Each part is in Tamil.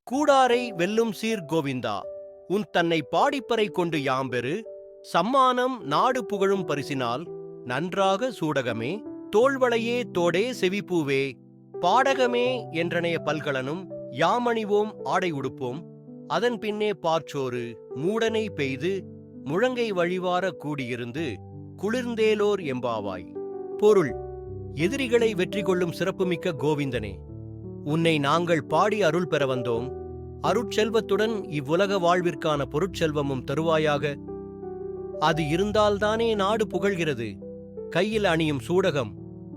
கூடாரை வெல்லும் சீர் கோவிந்தா, உன் தன்னை பாடிப்பறை கொண்டு யாம்பெறு சம்மானம் நாடு புகழும் பரிசினால் நன்றாக சூடகமே தோள்வளையே தோடே செவிப்பூவே பாடகமே என்றனைய பல்கலனும் யாமணிவோம் ஆடை உடுப்போம் அதன் பின்னே பார்ச்சோறு மூடனை பெய்து முழங்கை வழிவார கூடியிருந்து குளிர்ந்தேலோர் எம்பாவாய். பொருள்: எதிரிகளை வெற்றி கொள்ளும் சிறப்புமிக்க கோவிந்தனே, உன்னை நாங்கள் பாடி அருள் பெற வந்தோம். அருட்செல்வத்துடன் இவ்வுலக வாழ்விற்கான பொருட்செல்வமும் தருவாயாக. அது இருந்தால்தானே நாடு புகழ்கிறது. கையில் அணியும் சூடகம்,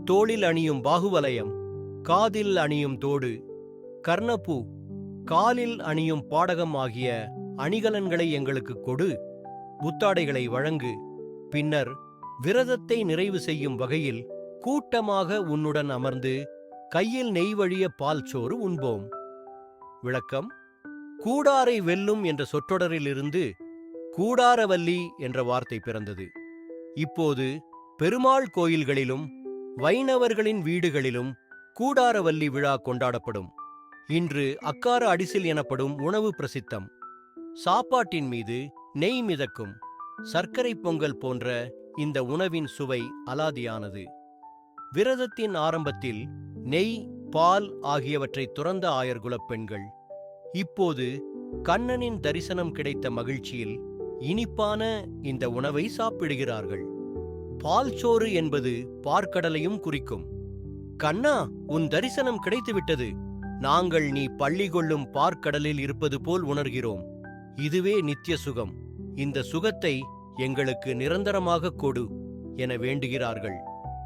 தோளில் அணியும் பாகுவலயம், காதில் அணியும் தோடு, கர்ணப்பூ, காலில் அணியும் பாடகம் ஆகிய அணிகலன்களை எங்களுக்கு கொடு. புத்தாடைகளை வழங்கு. பின்னர் விரதத்தை நிறைவு செய்யும் வகையில் கூட்டமாக உன்னுடன் அமர்ந்து கையில் நெய் வழிய பால் சோறு உண்போம். விளக்கம்: கூடாரை வெல்லும் என்ற சொற்றொடரிலிருந்து கூடாரவல்லி என்ற வார்த்தை பிறந்தது. இப்போது பெருமாள் கோயில்களிலும் வைணவர்களின் வீடுகளிலும் கூடாரவல்லி விழா கொண்டாடப்படும். இன்று அக்கார அடிசில் எனப்படும் உணவு பிரசித்தம். சாப்பாட்டின் மீது நெய் மிதக்கும் சர்க்கரை பொங்கல் போன்ற இந்த உணவின் சுவை அலாதியானது. விரதத்தின் ஆரம்பத்தில் நெய், பால் ஆகியவற்றை துறந்த ஆயர்குலப் பெண்கள் இப்போது கண்ணனின் தரிசனம் கிடைத்த மகிழ்ச்சியில் இனிப்பான இந்த உணவை சாப்பிடுகிறார்கள். பால் சோறு என்பது பார்க்கடலையும் குறிக்கும். கண்ணா, உன் தரிசனம் கிடைத்துவிட்டது. நாங்கள் நீ பள்ளி கொள்ளும் பார்க்கடலில் இருப்பது போல் உணர்கிறோம். இதுவே நித்திய சுகம். இந்த சுகத்தை எங்களுக்கு நிரந்தரமாக கொடு என வேண்டுகிறார்கள்.